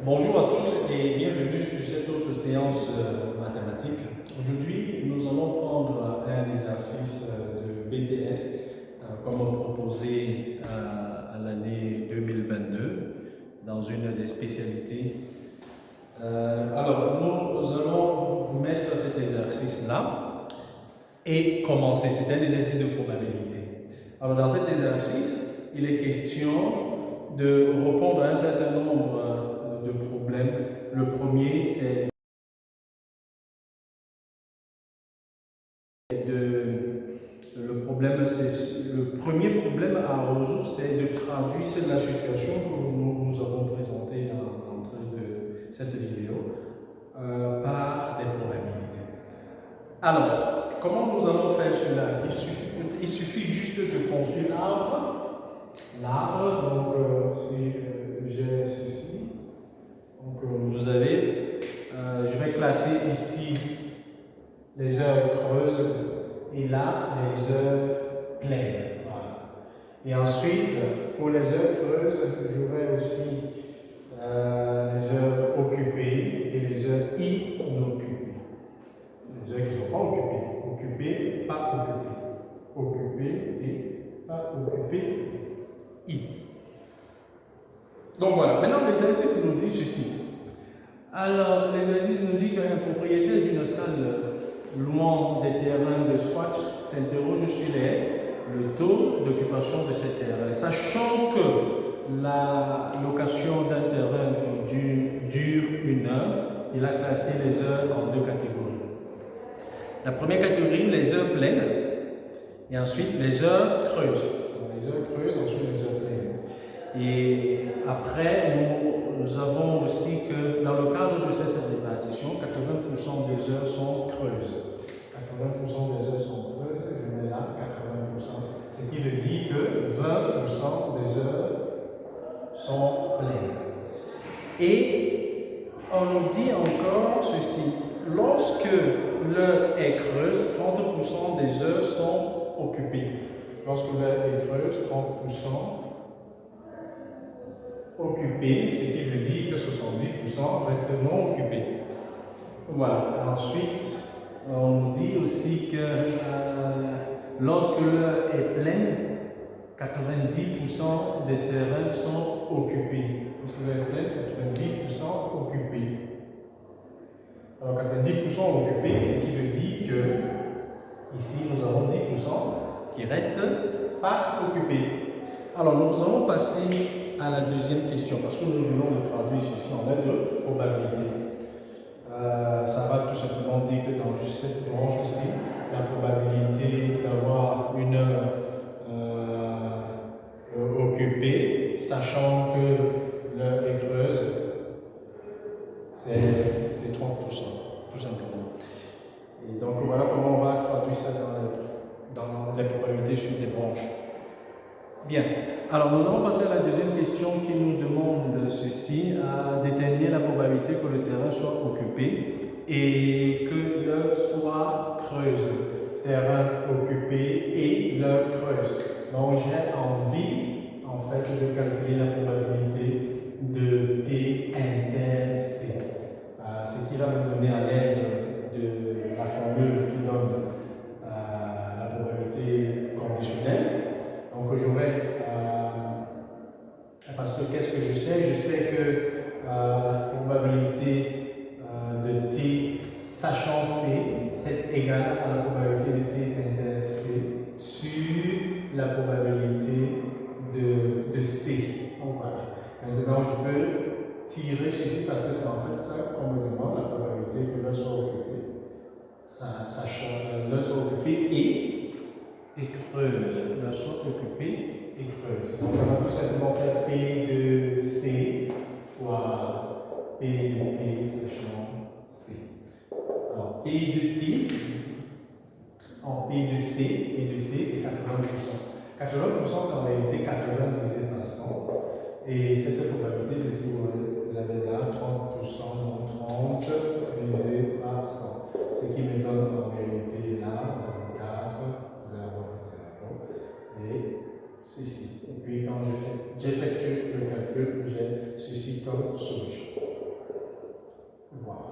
Bonjour à tous et bienvenue sur cette autre séance mathématique. Aujourd'hui, nous allons prendre un exercice de BTS comme proposé à l'année 2022 dans une des spécialités. Alors, nous allons vous mettre cet exercice-là et commencer. C'est un exercice de probabilité. Alors, dans cet exercice, il est question de répondre à un certain nombre de problèmes. Le premier, c'est le premier problème à résoudre, c'est de traduire la situation que nous avons présentée à l'entrée de cette vidéo par des probabilités. Alors, comment nous allons faire cela? Il suffit juste de construire l'arbre. L'arbre, donc si j'ai ceci, donc vous avez, je vais classer ici les heures creuses et là les heures pleines. Voilà. Et ensuite, pour les heures creuses, j'aurai aussi les heures occupées et les heures inoccupées. Les heures qui ne sont pas occupées. Occupées, pas occupées. Occupées et pas occupées, I. Donc voilà, maintenant l'exercice nous dit ceci. Alors, l'exercice nous dit qu'un propriétaire d'une salle louant des terrains de squat s'interroge sur le taux d'occupation de ces terrains. Sachant que la location d'un terrain dure 1 heure, il a classé les heures en 2 catégories. La première catégorie, les heures pleines, et ensuite les heures creuses. Donc, les heures creuses, ensuite les heures pleines. Et après, nous avons aussi que dans le cadre de cette répartition, 80% des heures sont creuses. 80% des heures sont creuses, je mets là 80%. Ce qui veut dire que 20% des heures sont pleines. Et on nous dit encore ceci, lorsque l'heure est creuse, 30% des heures sont occupées. Lorsque l'heure est creuse, 30% occupés, ce qui veut dire que 70% restent non occupés. Voilà. Ensuite, on nous dit aussi que lorsque l'heure est pleine, 90% des terrains sont occupés. Lorsque l'heure est pleine, 90% occupés. Alors 90% occupés, ce qui veut dire que ici nous avons 10% qui restent pas occupés. Alors nous allons passer à la deuxième question parce que nous venons de traduire ceci en lettres de probabilité. Ça va tout simplement dire que dans cette branche-ci, la probabilité d'avoir une heure occupée, sachant que l'heure est creuse, c'est 30%, tout simplement. Et donc voilà comment on va traduire ça dans les probabilités sur des branches. Bien, alors nous allons passer à la deuxième question qui nous demande ceci, à déterminer la probabilité que le terrain soit occupé et que l'heure soit creuse. Terrain occupé et l'heure creuse. Donc j'ai envie en fait de calculer la probabilité de T inter C. Ce qui va me donner à l'aide de la formule qui donne la probabilité conditionnelle. Donc j'aurai, parce que qu'est-ce que je sais? Je sais que la probabilité de T sachant C, c'est égal à la probabilité de T inter C sur la probabilité de C. Donc voilà. Maintenant je peux tirer ceci parce que c'est en fait ça qu'on me demande, la probabilité que l'un soit occupé. L'un soit occupé et creuse. La soit occupée et creuse. Donc ça va tout simplement faire P de C fois P de T sachant C. Alors P de T en P de C c'est 80%. 80% c'est en réalité 80 divisé par 100. Et cette probabilité, c'est ce que vous avez là, 30%, donc 30 divisé par 100. Ce qui me donne en réalité là, 24, 0, 0. Et ceci. Et puis quand j'effectue le calcul, j'ai ceci comme solution. Voilà.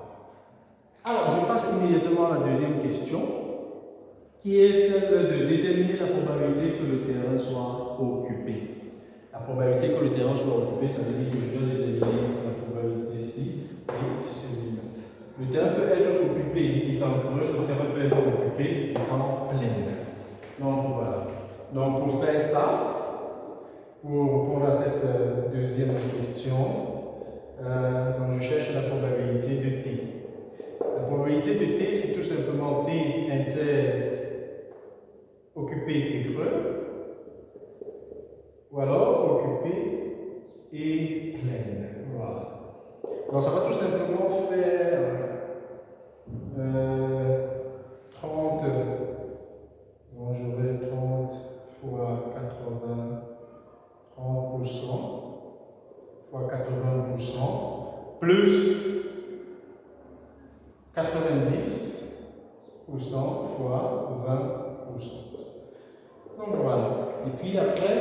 Alors, je passe immédiatement à la deuxième question, qui est celle de déterminer la probabilité que le terrain soit occupé. La probabilité que le terrain soit occupé, ça veut dire que je dois déterminer la probabilité ici et celui-là. Le terrain peut être occupé étant creuse, le terrain peut être occupé étant plein. Donc voilà. Donc pour faire ça, pour répondre à cette deuxième question, donc je cherche la probabilité de T. La probabilité de T, c'est tout simplement T inter occupé et creux, ou alors occupé et pleine. Voilà. Donc ça va tout simplement faire 30, donc j'aurai 30 fois 80, 30% fois 80%, plus 90% fois 20%. Donc voilà. Et puis après,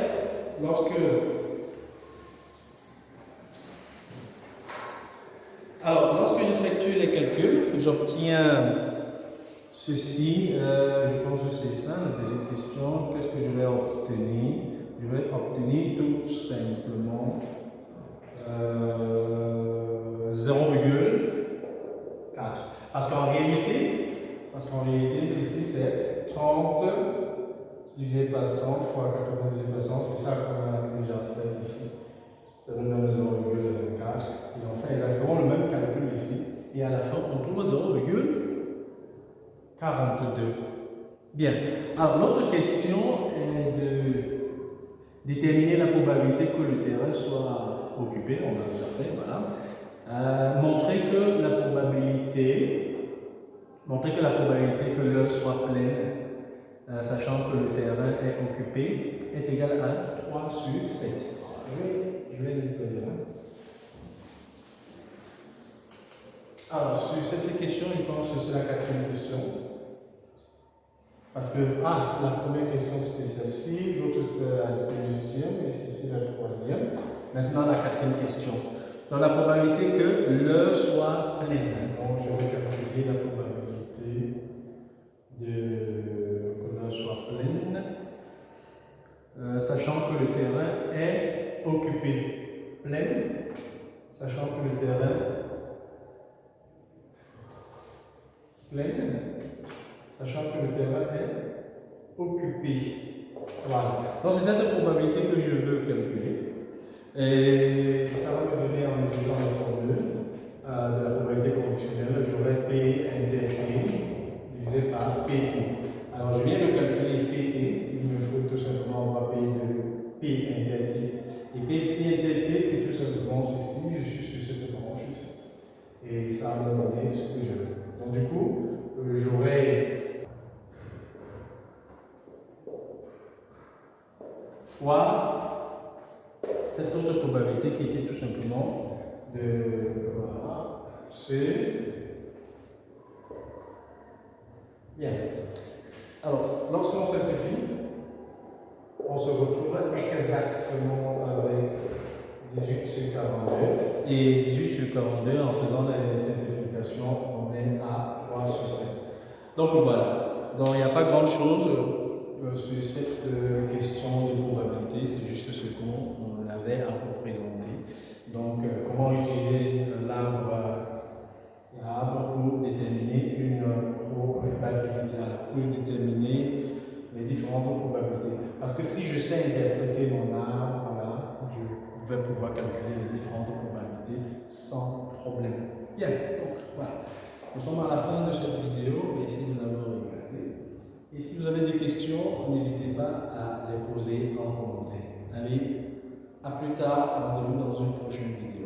lorsque j'effectue les calculs, j'obtiens ceci. Je pense que c'est ça, la deuxième question. Qu'est-ce que je vais obtenir? Je vais obtenir tout simplement 0,4. Parce qu'en réalité, ceci c'est 30 divisé par 100 fois 80 divisé par 100, c'est ça qu'on a déjà fait ici. Ça donne 0,24. Et on fait exactement le même calcul ici. Et à la fin, on trouve 0,42. Bien. Alors, l'autre question est de déterminer la probabilité que le terrain soit occupé. On l'a déjà fait, voilà. Montrer que la probabilité que l'heure soit pleine, sachant que le terrain est occupé, est égale à 3 sur 7. Je vais nettoyer là. Alors, sur cette question, je pense que c'est la quatrième question. Parce que, la première question c'était celle-ci, l'autre c'était la deuxième, et ceci la troisième. Maintenant, la quatrième question. Dans la probabilité que l'heure soit pleine. Donc, je vais calculer la probabilité que l'heure soit pleine, sachant que le terrain est occupé. Pleine, sachant que le terrain pleine, sachant que le terrain est occupé. Voilà. Donc c'est cette probabilité que je veux calculer. Et ça va me donner en utilisant la formule de la probabilité conditionnelle, j'aurai P inter P divisé par PT. Alors je viens de calculer PT, il me faut tout simplement avoir P de P inter T. Et P inter T, c'est tout simplement ceci, je suis sur cette branche ici. Et ça va me donner ce que je veux. Donc du coup, j'aurai fois cette autre probabilité qui était tout simplement de C. Bien. Alors, lorsqu'on simplifie, on se retrouve exactement avec 18 sur 42. Et 18 sur 42, en faisant les simplifications, on est à 3 sur 7. Donc voilà. Donc il n'y a pas grand chose sur cette question de probabilité, c'est juste ce qu'on avait à vous présenter. Donc comment utiliser l'arbre pour déterminer une probabilité, pour déterminer les différentes probabilités. Parce que si je sais interpréter mon arbre, voilà, je vais pouvoir calculer les différentes probabilités sans problème. Bien, donc voilà. Nous sommes à la fin de cette vidéo, merci de l'avoir regardée. Et si vous avez des questions, n'hésitez pas à les poser en commentaire. Allez, à plus tard, rendez-vous dans une prochaine vidéo.